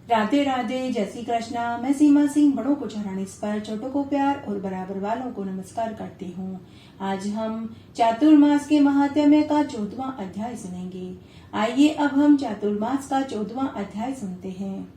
राधे राधे, जय श्री कृष्णा। मैं सीमा सिंह बड़ों को चढ़ाने पर छोटों को प्यार और बराबर वालों को नमस्कार करती हूँ। आज हम चातुर्मास के महात्म्य का 14वां अध्याय सुनेंगे। आइए अब हम चातुर्मास का 14वां अध्याय सुनते हैं।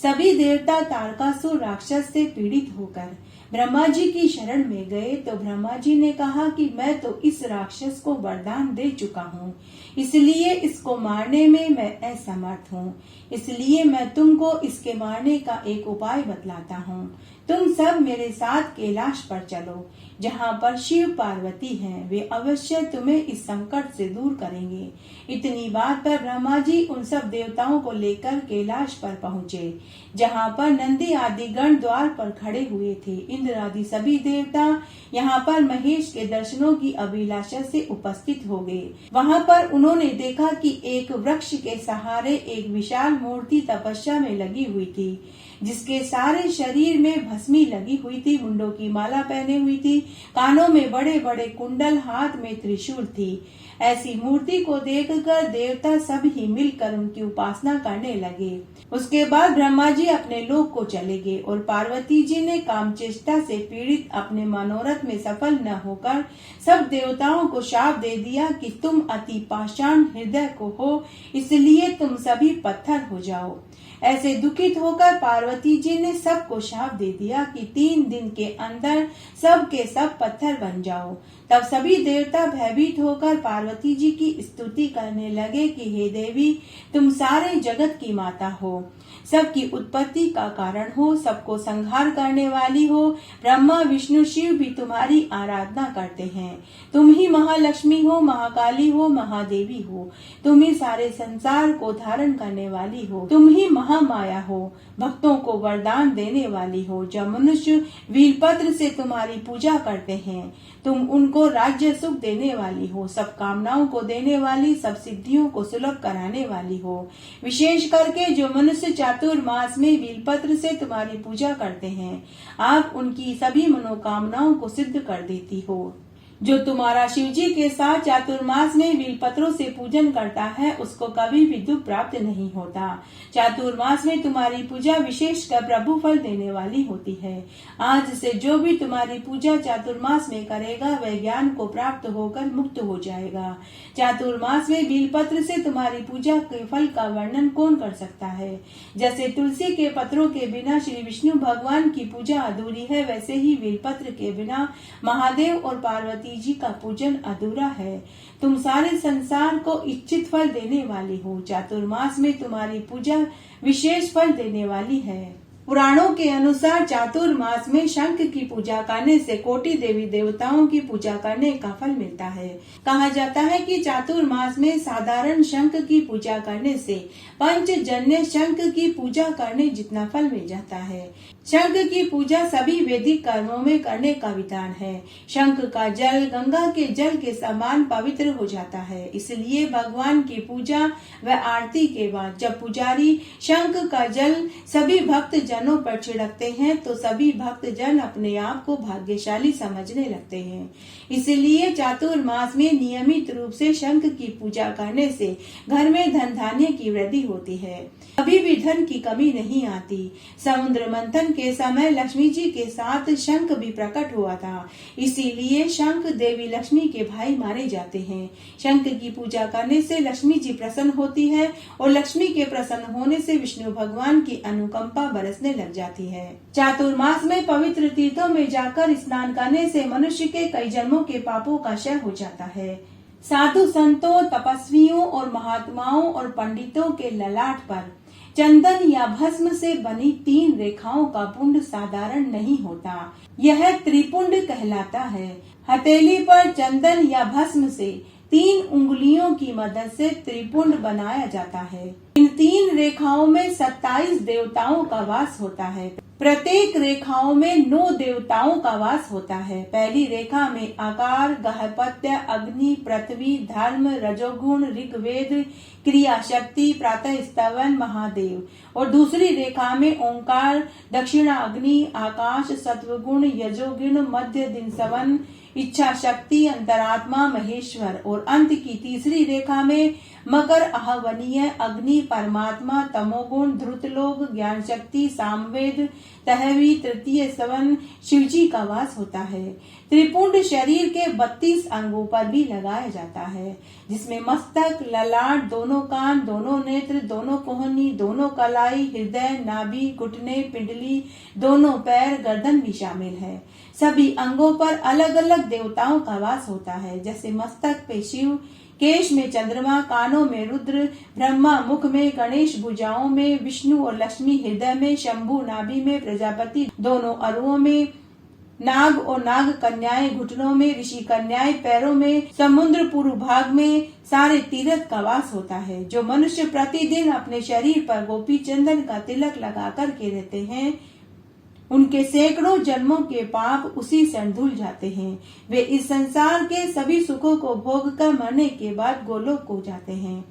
सभी देवता तारकासुर राक्षस से पीड़ित होकर ब्रह्मा जी की शरण में गए तो ब्रह्मा जी ने कहा कि मैं तो इस राक्षस को वरदान दे चुका हूँ, इसलिए इसको मारने में मैं असमर्थ हूँ। इसलिए मैं तुमको इसके मारने का एक उपाय बतलाता हूँ। तुम सब मेरे साथ कैलाश पर चलो, जहाँ पर शिव पार्वती हैं। वे अवश्य तुम्हें इस संकट से दूर करेंगे। इतनी बात पर ब्रह्मा जी उन सब देवताओं को लेकर कैलाश पर पहुँचे, जहाँ पर नंदी आदि गण द्वार पर खड़े हुए थे। इंद्र आदि सभी देवता यहाँ पर महेश के दर्शनों की अभिलाषा से उपस्थित हो गए। वहाँ पर उन्होंने देखा कि एक वृक्ष के सहारे एक विशाल मूर्ति तपस्या में लगी हुई थी, जिसके सारे शरीर में भस्मी लगी हुई थी, मुंडों की माला पहने हुई थी, कानों में बड़े बड़े कुंडल, हाथ में त्रिशूल थी। ऐसी मूर्ति को देखकर देवता सब ही मिलकर उनकी उपासना करने लगे। उसके बाद ब्रह्मा जी अपने लोक को चले गए और पार्वती जी ने कामचेष्टा से पीड़ित अपने मनोरथ में सफल न होकर सब देवताओं को शाप दे दिया कि तुम अति पाषाण हृदय को हो, इसलिए तुम सभी पत्थर हो जाओ। ऐसे दुखित होकर पार्वती जी ने सबको शाप दे दिया कि 3 दिन के अंदर सब के सब पत्थर बन जाओ। तब सभी देवता भयभीत होकर पार्वती जी की स्तुति करने लगे कि हे देवी, तुम सारे जगत की माता हो, सबकी उत्पत्ति का कारण हो, सबको संहार करने वाली हो। ब्रह्मा विष्णु शिव भी तुम्हारी आराधना करते हैं। तुम ही महालक्ष्मी हो, महाकाली हो, महादेवी हो। तुम ही सारे संसार को धारण करने वाली हो। तुम ही महामाया हो, भक्तों को वरदान देने वाली हो। जब मनुष्य वीरपत्र से तुम्हारी पूजा करते हैं, तुम उनको राज्य सुख देने वाली हो, सब कामनाओं को देने वाली, सब सिद्धियों को सुलभ कराने वाली हो। विशेष करके जो मनुष्य चातुर्मास में वीरपत्र से तुम्हारी पूजा करते हैं, आप उनकी सभी मनोकामनाओं को सिद्ध कर देती हो। जो तुम्हारा शिवजी के साथ चातुर्मास में वीरपत्रों से पूजन करता है, उसको कभी भी दुख प्राप्त नहीं होता। चातुर्मास में तुम्हारी पूजा विशेषकर प्रभु फल देने वाली होती है। आज से जो भी तुम्हारी पूजा चातुर्मास में करेगा, वह ज्ञान को प्राप्त होकर मुक्त हो जाएगा। चातुर्मास में वीरपत्र से तुम्हारी पूजा के फल का वर्णन कौन कर सकता है। जैसे तुलसी के पत्रों के बिना श्री विष्णु भगवान की पूजा अधूरी है, वैसे ही वीरपत्र के बिना महादेव और पार्वती जी का पूजन अधूरा है। तुम सारे संसार को इच्छित फल देने वाली हो। चातुर्मास में तुम्हारी पूजा विशेष फल देने वाली है। पुराणों के अनुसार चातुर्मास में शंख की पूजा करने से कोटि देवी देवताओं की पूजा करने का फल मिलता है। कहा जाता है कि चातुर्मास में साधारण शंख की पूजा करने से पंचजन्य शंख की पूजा करने जितना फल मिल जाता है। शंख की पूजा सभी वैदिक कर्मों में करने का विधान है। शंख का जल गंगा के जल के समान पवित्र हो जाता है। इसलिए भगवान की पूजा व आरती के बाद जब पुजारी शंख का जल सभी भक्त जनों पर छिड़कते हैं, तो सभी भक्त जन अपने आप को भाग्यशाली समझने लगते हैं। इसलिए चातुर्मास में नियमित रूप से शंख की पूजा करने से घर में धन धान्य की वृद्धि होती है। कभी भी धन की कमी नहीं आती। समुद्र मंथन के समय लक्ष्मी जी के साथ शंख भी प्रकट हुआ था, इसीलिए शंख देवी लक्ष्मी के भाई माने जाते हैं। शंख की पूजा करने से लक्ष्मी जी प्रसन्न होती है और लक्ष्मी के प्रसन्न होने से विष्णु भगवान की अनुकंपा बरसने लग जाती है। चातुर्मास में पवित्र तीर्थों में जाकर स्नान करने से मनुष्य के कई जन्मों के पापों का क्षय हो जाता है। साधु संतों, तपस्वियों और महात्माओं और पंडितों के ललाट पर चंदन या भस्म से बनी 3 रेखाओं का पुंड साधारण नहीं होता, यह त्रिपुंड कहलाता है। हथेली पर चंदन या भस्म से 3 उंगलियों की मदद से त्रिपुंड बनाया जाता है। इन 3 रेखाओं में 27 देवताओं का वास होता है। प्रत्येक रेखाओं में 9 देवताओं का वास होता है। पहली रेखा में आकार, गार्हपत्य, अग्नि, पृथ्वी, धर्म, रजोगुण, ऋग्वेद, क्रिया शक्ति, प्रातः स्तवन, महादेव। और दूसरी रेखा में ओंकार, दक्षिणा अग्नि, आकाश, सत्वगुण, यजोगुण, मध्य दिनसवन, इच्छा शक्ति, अंतरात्मा, महेश्वर। और अंत की तीसरी रेखा में मकर, आहवनीय, अग्नि, परमात्मा, तमोगुण, ध्रुतलोक, ज्ञान शक्ति, सामवेद, तहवी, तृतीय सवन, शिवजी का वास होता है। त्रिपुंड शरीर के 32 अंगों पर भी लगाया जाता है, जिसमें मस्तक, ललाट, दोनों कान, दोनों नेत्र, दोनों कोहनी, दोनों कलाई, हृदय, नाभि, घुटने, पिंडली, दोनों पैर, गर्दन भी शामिल है। सभी अंगों पर अलग अलग देवताओं का वास होता है, जैसे मस्तक पे शिव, केश में चंद्रमा, कानों में रुद्र, ब्रह्मा, मुख में गणेश, भुजाओं में विष्णु और लक्ष्मी, हृदय में शंभु, नाभि में प्रजापति, दोनों अरुओं में नाग और नाग कन्याएं, घुटनों में ऋषि कन्याएं, पैरों में समुद्र, पूर्व भाग में सारे तीर्थ का वास होता है। जो मनुष्य प्रतिदिन अपने शरीर पर गोपी चंदन का तिलक लगा करके रहते हैं, उनके सैकड़ों जन्मों के पाप उसी क्षण धुल जाते हैं। वे इस संसार के सभी सुखों को भोग कर मरने के बाद गोलोक को जाते हैं।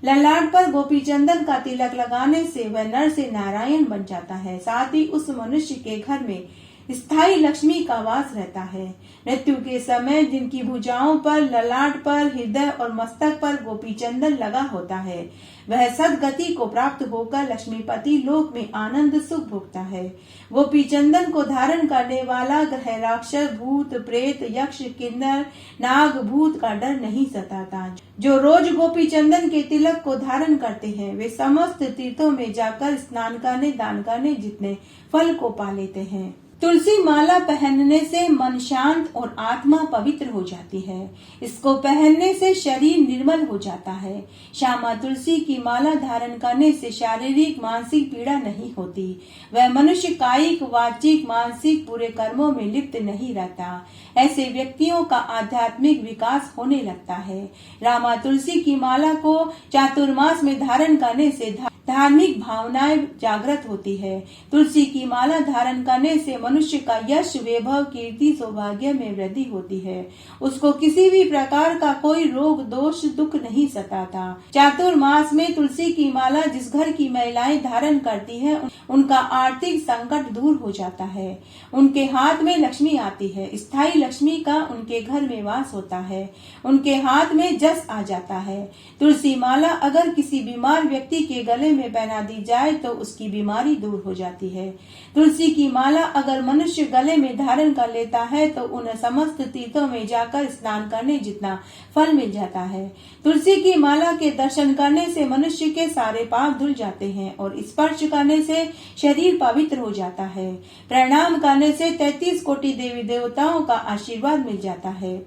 ललाट पर गोपी चंदन का तिलक लगाने से वह नर से नारायण बन जाता है। साथ ही उस मनुष्य के घर में स्थायी लक्ष्मी का वास रहता है। मृत्यु के समय जिनकी भुजाओं पर, ललाट पर, हृदय और मस्तक पर गोपी चंदन लगा होता है, वह सदगति को प्राप्त होकर लक्ष्मीपति लोक में आनंद सुख भोगता है। गोपी चंदन को धारण करने वाला ग्रह, राक्षस, भूत, प्रेत, यक्ष, किन्नर, नाग, भूत का डर नहीं सताता। जो रोज गोपी चंदन के तिलक को धारण करते हैं, वे समस्त तीर्थों में जाकर स्नान करने, दान करने जितने फल को पा लेते हैं। तुलसी माला पहनने से मन शांत और आत्मा पवित्र हो जाती है। इसको पहनने से शरीर निर्मल हो जाता है। श्यामा तुलसी की माला धारण करने से शारीरिक मानसिक पीड़ा नहीं होती। वह मनुष्य कायिक, वाचिक, मानसिक पूरे कर्मों में लिप्त नहीं रहता। ऐसे व्यक्तियों का आध्यात्मिक विकास होने लगता है। रामा तुलसी की माला को चातुर्मास में धारण करने से धार्मिक भावनाएं जागृत होती है। तुलसी की माला धारण करने से मनुष्य का यश, वैभव, कीर्ति, सौभाग्य में वृद्धि होती है। उसको किसी भी प्रकार का कोई रोग, दोष, दुख नहीं सताता। चातुर्मास में तुलसी की माला जिस घर की महिलाएं धारण करती है, उनका आर्थिक संकट दूर हो जाता है। उनके हाथ में लक्ष्मी आती है। स्थायी लक्ष्मी का उनके घर में वास होता है। उनके हाथ में जस आ जाता है। तुलसी माला अगर किसी बीमार व्यक्ति के गले में पहना दी जाए तो उसकी बीमारी दूर हो जाती है। तुलसी की माला अगर मनुष्य गले में धारण कर लेता है तो उन्हें समस्त तीर्थों में जाकर स्नान करने जितना फल मिल जाता है। तुलसी की माला के दर्शन करने से मनुष्य के सारे पाप धुल जाते हैं और स्पर्श करने से शरीर पवित्र हो जाता है। प्रणाम करने से 33 कोटि देवी देवताओं का आशीर्वाद मिल जाता है।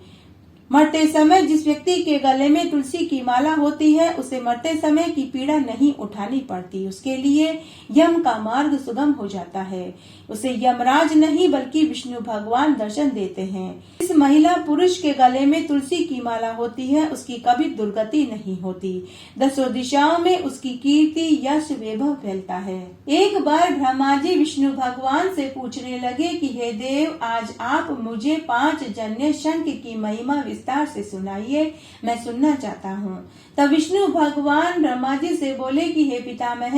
मरते समय जिस व्यक्ति के गले में तुलसी की माला होती है, उसे मरते समय की पीड़ा नहीं उठानी पड़ती। उसके लिए यम का मार्ग सुगम हो जाता है। उसे यमराज नहीं बल्कि विष्णु भगवान दर्शन देते हैं। इस महिला पुरुष के गले में तुलसी की माला होती है, उसकी कभी दुर्गति नहीं होती। 10 दिशाओं में उसकी कीर्ति, यश, वैभव फैलता है। एक बार ब्रह्मा जी विष्णु भगवान से पूछने लगे कि हे देव, आज आप मुझे 5 जन्य शंख की महिमा विस्तार से सुनाइए, मैं सुनना चाहता हूँ। तब विष्णु भगवान ब्रह्मा जी से बोले कि हे पितामह,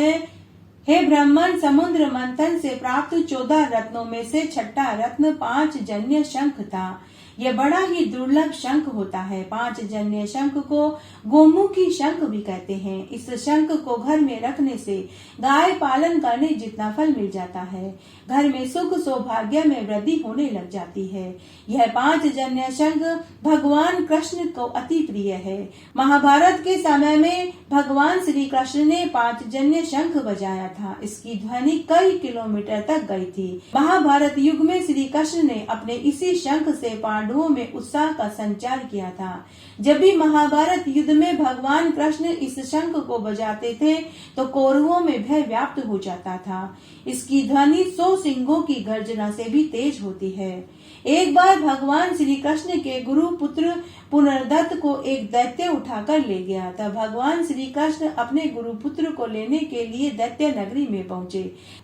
हे ब्राह्मण, समुद्र मंथन से प्राप्त 14 रत्नों में से छठा रत्न 5 जन्य शंख था। यह बड़ा ही दुर्लभ शंख होता है। 5 जन्य शंख को गोमुखी शंख भी कहते हैं। इस शंख को घर में रखने से गाय पालन करने जितना फल मिल जाता है। घर में सुख सौभाग्य में वृद्धि होने लग जाती है। यह 5 जन्य शंख भगवान कृष्ण को अति प्रिय है। महाभारत के समय में भगवान श्री कृष्ण ने 5 जन्य शंख बजाया था। इसकी ध्वनि कई किलोमीटर तक गई थी। महाभारत युग में श्री कृष्ण ने अपने इसी शंख से पांडवों पांडवों में उत्साह का संचार किया था। जब भी महाभारत युद्ध में भगवान कृष्ण इस शंख को बजाते थे तो कौरवों में भय व्याप्त हो जाता था। इसकी ध्वनि 100 सिंहों की गर्जना से भी तेज होती है। एक बार भगवान श्री कृष्ण के गुरु पुत्र पुनर्दत्त को एक दैत्य उठाकर ले गया। तब भगवान श्री कृष्ण अपने गुरु पुत्र को लेने के लिए दैत्य नगरी में पहुँचे।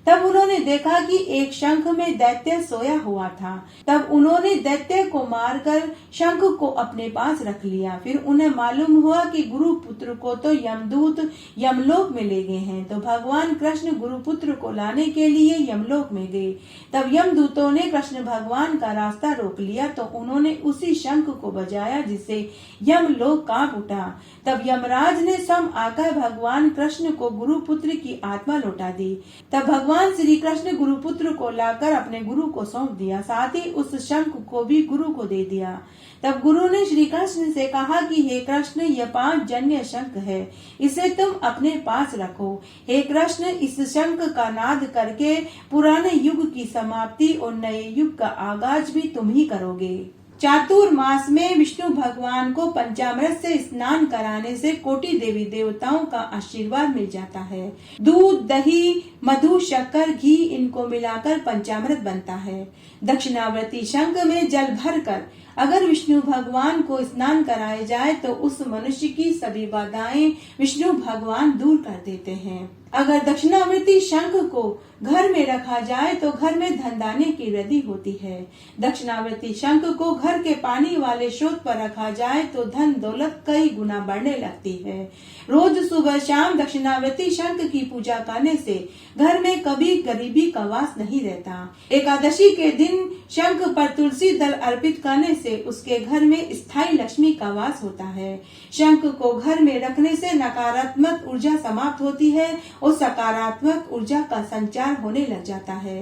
तब उन्होंने देखा कि एक शंख में दैत्य सोया हुआ था। तब उन्होंने दैत्य को मारकर शंख को अपने पास रख लिया। फिर उन्हें मालूम हुआ कि गुरु पुत्र को तो यमदूत यमलोक में ले गए हैं। तो भगवान कृष्ण गुरु पुत्र को लाने के लिए यमलोक में गए। तब यमदूतों ने कृष्ण भगवान का रास्ता रोक लिया तो उन्होंने उसी शंख को बजाया जिससे यमलोक कांप उठा। तब यमराज ने स्वयं आकर भगवान कृष्ण को गुरु पुत्र की आत्मा लौटा दी। तब भगवान श्री कृष्ण गुरु पुत्र को लाकर अपने गुरु को सौंप दिया, साथ ही उस शंख को भी गुरु को दे दिया। तब गुरु ने श्री कृष्ण से कहा कि हे कृष्ण, यह 5 जन्य शंख है, इसे तुम अपने पास रखो। हे कृष्ण, इस शंख का नाद करके पुराने युग की समाप्ति और नए युग का आगाज भी तुम ही करोगे। चातुर्मास में विष्णु भगवान को पंचामृत से स्नान कराने से कोटि देवी देवताओं का आशीर्वाद मिल जाता है। दूध, दही, मधु, शक्कर, घी इनको मिलाकर पंचामृत बनता है। दक्षिणावर्ती शंख में जल भरकर अगर विष्णु भगवान को स्नान कराया जाए तो उस मनुष्य की सभी बाधाएं विष्णु भगवान दूर कर देते हैं। अगर दक्षिणावर्ती शंख को घर में रखा जाए तो घर में धन दाने की वृद्धि होती है। दक्षिणावर्ती शंख को घर के पानी वाले स्रोत पर रखा जाए तो धन दौलत कई गुना बढ़ने लगती है। रोज सुबह शाम दक्षिणावर्ती शंख की पूजा करने से घर में कभी गरीबी का वास नहीं रहता। एकादशी के दिन शंख पर तुलसी दल अर्पित करने से उसके घर में स्थायी लक्ष्मी का वास होता है। शंख को घर में रखने से नकारात्मक ऊर्जा समाप्त होती है और सकारात्मक ऊर्जा का संचार होने लग जाता है।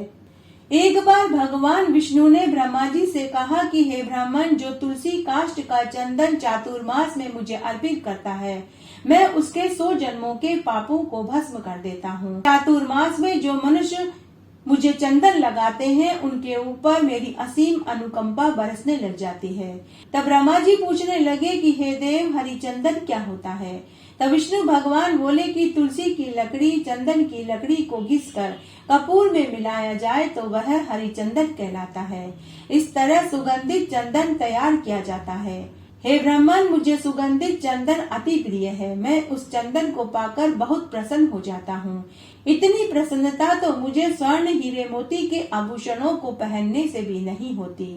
एक बार भगवान विष्णु ने ब्रह्मा जी से कहा कि हे ब्राह्मण, जो तुलसी काष्ठ का चंदन चातुर्मास में मुझे अर्पित करता है, मैं उसके 100 जन्मों के पापों को भस्म कर देता हूँ। चातुर्मास में जो मनुष्य मुझे चंदन लगाते हैं उनके ऊपर मेरी असीम अनुकंपा बरसने लग जाती है। तब ब्रह्मा जी पूछने लगे कि हे देव, हरि चंदन क्या होता है? तब विष्णु भगवान बोले कि तुलसी की लकड़ी चंदन की लकड़ी को घिसकर कपूर में मिलाया जाए तो वह हरिचंदन कहलाता है। इस तरह सुगंधित चंदन तैयार किया जाता है। हे ब्राह्मण, मुझे सुगंधित चंदन अति प्रिय है। मैं उस चंदन को पाकर बहुत प्रसन्न हो जाता हूँ। इतनी प्रसन्नता तो मुझे स्वर्ण हीरे मोती के आभूषणों को पहनने से भी नहीं होती।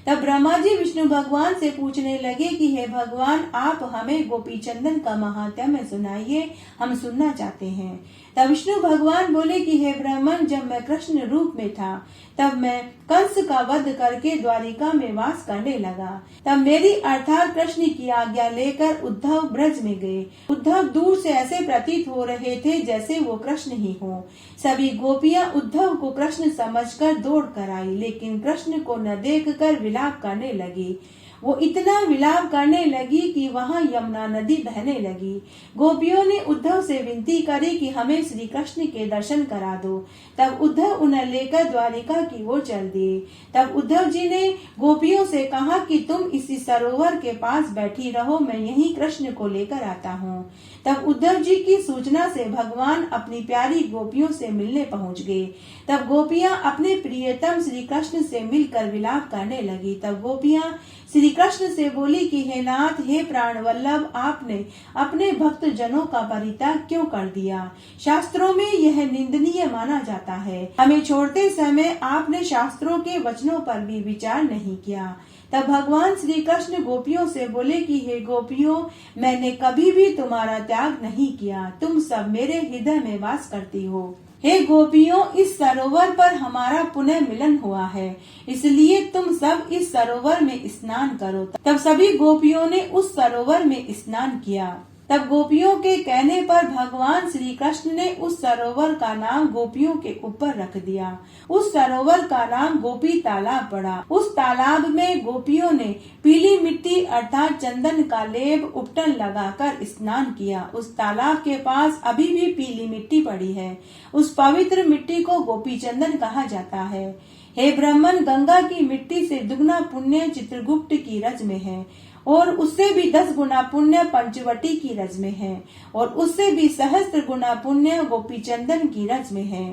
तब ब्रह्मा जी विष्णु भगवान से पूछने लगे कि हे भगवान, आप हमें गोपी चंदन का महात्म्य सुनाइए, हम सुनना चाहते हैं। तब विष्णु भगवान बोले कि हे ब्राह्मण, जब मैं कृष्ण रूप में था तब मैं कंस का वध करके द्वारिका में वास करने लगा। तब मेरी अर्थात कृष्ण की आज्ञा लेकर उद्धव ब्रज में गए। उद्धव दूर से ऐसे प्रतीत हो रहे थे जैसे वो कृष्ण ही हो। सभी गोपियां उद्धव को कृष्ण समझकर दौड़ कर आई, लेकिन कृष्ण को न देखकर विलाप करने लगी। वो इतना विलाप करने लगी कि वहाँ यमुना नदी बहने लगी। गोपियों ने उद्धव से विनती करी कि हमें श्री कृष्ण के दर्शन करा दो। तब उद्धव उन्हें लेकर द्वारिका की ओर चल दिए। तब उद्धव जी ने गोपियों से कहा कि तुम इसी सरोवर के पास बैठी रहो, मैं यहीं कृष्ण को लेकर आता हूँ। तब उद्धव जी की सूचना से भगवान अपनी प्यारी गोपियों से मिलने पहुँच गए। तब गोपियां अपने प्रियतम श्री कृष्ण से मिलकर विलाप करने लगी। तब गोपियां श्री कृष्ण से बोली कि हे नाथ, हे प्राण वल्लभ, आपने अपने भक्त जनों का परित्याग क्यों कर दिया? शास्त्रों में यह निंदनीय माना जाता है। हमें छोड़ते समय आपने शास्त्रों के वचनों पर भी विचार नहीं किया। तब भगवान श्री कृष्ण गोपियों से बोले कि हे गोपियों, मैंने कभी भी तुम्हारा त्याग नहीं किया, तुम सब मेरे हृदय में वास करती हो। हे गोपियों, इस सरोवर पर हमारा पुनः मिलन हुआ है, इसलिए तुम सब इस सरोवर में स्नान करो। तब सभी गोपियों ने उस सरोवर में स्नान किया। तब गोपियों के कहने पर भगवान श्री कृष्ण ने उस सरोवर का नाम गोपियों के ऊपर रख दिया। उस सरोवर का नाम गोपी तालाब पड़ा। उस तालाब में गोपियों ने पीली मिट्टी अर्थात चंदन का लेप उपटन लगाकर स्नान किया। उस तालाब के पास अभी भी पीली मिट्टी पड़ी है। उस पवित्र मिट्टी को गोपी चंदन कहा जाता है। हे ब्राह्मण, गंगा की मिट्टी से दुगना पुण्य चित्रगुप्त की रज में है और उससे भी 10 गुना पुण्य पंचवटी की रज में है और उससे भी सहस्त्र गुना पुण्य गोपी चंदन की रज में है।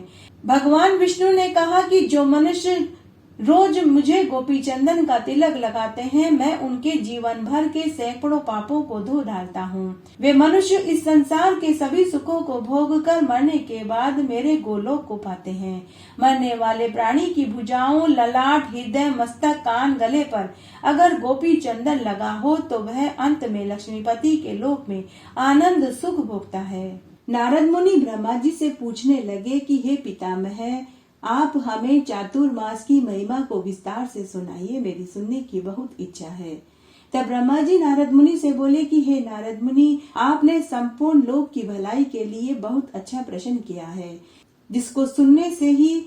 भगवान विष्णु ने कहा कि जो मनुष्य रोज मुझे गोपी चंदन का तिलक लगाते हैं, मैं उनके जीवन भर के सैकड़ों पापों को धो डालता हूँ। वे मनुष्य इस संसार के सभी सुखों को भोग कर मरने के बाद मेरे गोलोक को पाते हैं। मरने वाले प्राणी की भुजाओं, ललाट, हृदय, मस्तक, कान, गले पर अगर गोपी चंदन लगा हो तो वह अंत में लक्ष्मीपति के लोक में आनंद सुख भोगता है। नारद मुनि ब्रह्मा जी से पूछने लगे कि हे पितामह, आप हमें चातुर्मास की महिमा को विस्तार से सुनाइए, मेरी सुनने की बहुत इच्छा है। तब ब्रह्मा जी नारद मुनि से बोले कि हे नारद मुनि, आपने संपूर्ण लोक की भलाई के लिए बहुत अच्छा प्रश्न किया है, जिसको सुनने से ही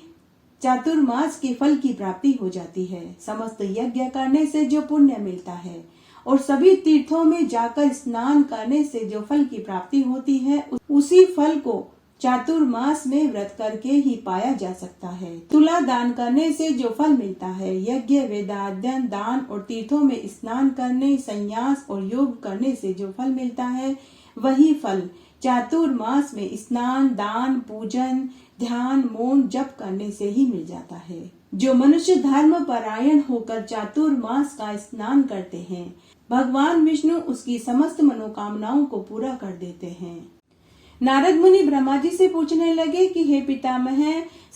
चातुर्मास के फल की प्राप्ति हो जाती है। समस्त यज्ञ करने से जो पुण्य मिलता है और सभी तीर्थों में जाकर स्नान करने से जो फल की प्राप्ति होती है, उसी फल को चातुर्मास में व्रत करके ही पाया जा सकता है। तुला दान करने से जो फल मिलता है, यज्ञ, वेदाध्ययन, दान और तीर्थों में स्नान करने, संन्यास और योग करने से जो फल मिलता है, वही फल चातुर्मास में स्नान, दान, पूजन, ध्यान, मौन, जप करने से ही मिल जाता है। जो मनुष्य धर्म परायण होकर चातुर्मास का स्नान करते हैं, भगवान विष्णु उसकी समस्त मनोकामनाओं को पूरा कर देते हैं। नारद मुनि ब्रह्मा जी से पूछने लगे कि हे पितामह,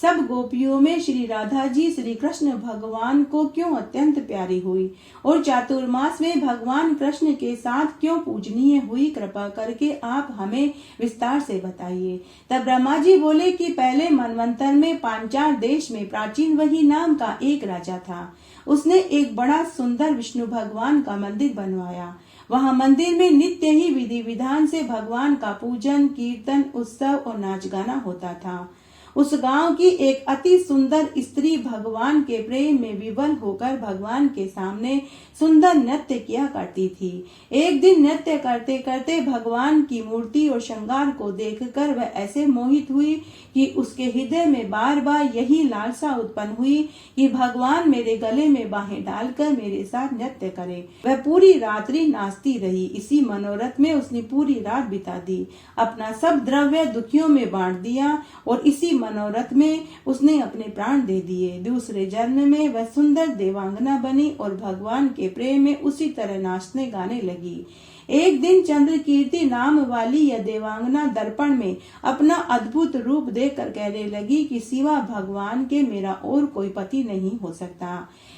सब गोपियों में श्री राधा जी श्री कृष्ण भगवान को क्यों अत्यंत प्यारी हुई और चातुर्मास में भगवान कृष्ण के साथ क्यों पूजनीय हुई, कृपा करके आप हमें विस्तार से बताइए। तब ब्रह्मा जी बोले कि पहले मनवंतर में पांचाल देश में प्राचीन वही नाम का एक राजा था। उसने एक बड़ा सुंदर विष्णु भगवान का मंदिर बनवाया। वहाँ मंदिर में नित्य ही विधि विधान से भगवान का पूजन, कीर्तन, उत्सव और नाच गाना होता था। उस गांव की एक अति सुंदर स्त्री भगवान के प्रेम में विवल होकर भगवान के सामने सुंदर नृत्य किया करती थी। एक दिन नृत्य करते करते भगवान की मूर्ति और श्रृंगार को देखकर वह ऐसे मोहित हुई कि उसके हृदय में बार बार यही लालसा उत्पन्न हुई कि भगवान मेरे गले में बाहें डालकर मेरे साथ नृत्य करे। वह पूरी रात्रि नाचती रही। इसी मनोरथ में उसने पूरी रात बिता दी। अपना सब द्रव्य दुखियों में बांट दिया और इसी मनोरथ में उसने अपने प्राण दे दिए। दूसरे जन्म में वह सुंदर देवांगना बनी और भगवान के प्रेम में उसी तरह नाचने गाने लगी। एक दिन चंद्रकीर्ति नाम वाली यह देवांगना दर्पण में अपना अद्भुत रूप देखकर कहने लगी कि सिवा भगवान के मेरा और कोई पति नहीं हो सकता।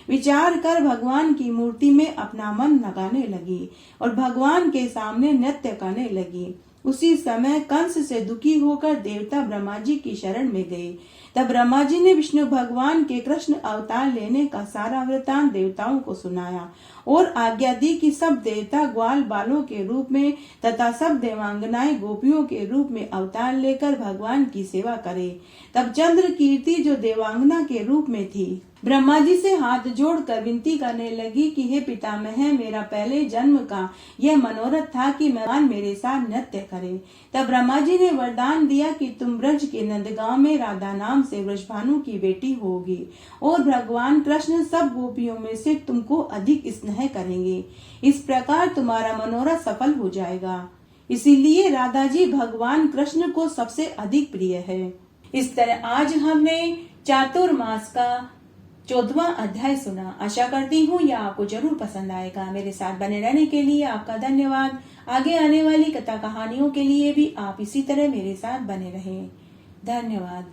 विचार कर भगवान की मूर्ति में अपना मन लगाने लगी और भगवान के सामने नृत्य करने लगी। उसी समय कंस से दुखी होकर देवता ब्रह्मा जी की शरण में गए। तब ब्रह्मा जी ने विष्णु भगवान के कृष्ण अवतार लेने का सारा वृतांत देवताओं को सुनाया और आज्ञा दी कि सब देवता ग्वाल बालों के रूप में तथा सब देवांगनाएं गोपियों के रूप में अवतार लेकर भगवान की सेवा करे। तब चंद्र कीर्ति जो देवांगना के रूप में थी, ब्रह्मा जी से हाथ जोड़कर विनती करने लगी कि हे पितामह, मेरा पहले जन्म का यह मनोरथ था कि भगवान मेरे साथ नृत्य करे। तब ब्रह्मा जी ने वरदान दिया कि तुम ब्रज के नंदगांव में राधा नाम से वृषभानु की बेटी होगी और भगवान कृष्ण सब गोपियों में से तुमको अधिक स्नेह करेंगे। इस प्रकार तुम्हारा मनोरथ सफल हो जाएगा। इसीलिए राधा जी भगवान कृष्ण को सबसे अधिक प्रिय है। इस तरह आज हमने चातुर्मास का 14वां अध्याय सुना। आशा करती हूँ यह आपको जरूर पसंद आएगा। मेरे साथ बने रहने के लिए आपका धन्यवाद। आगे आने वाली कथा कहानियों के लिए भी आप इसी तरह मेरे साथ बने रहें। धन्यवाद।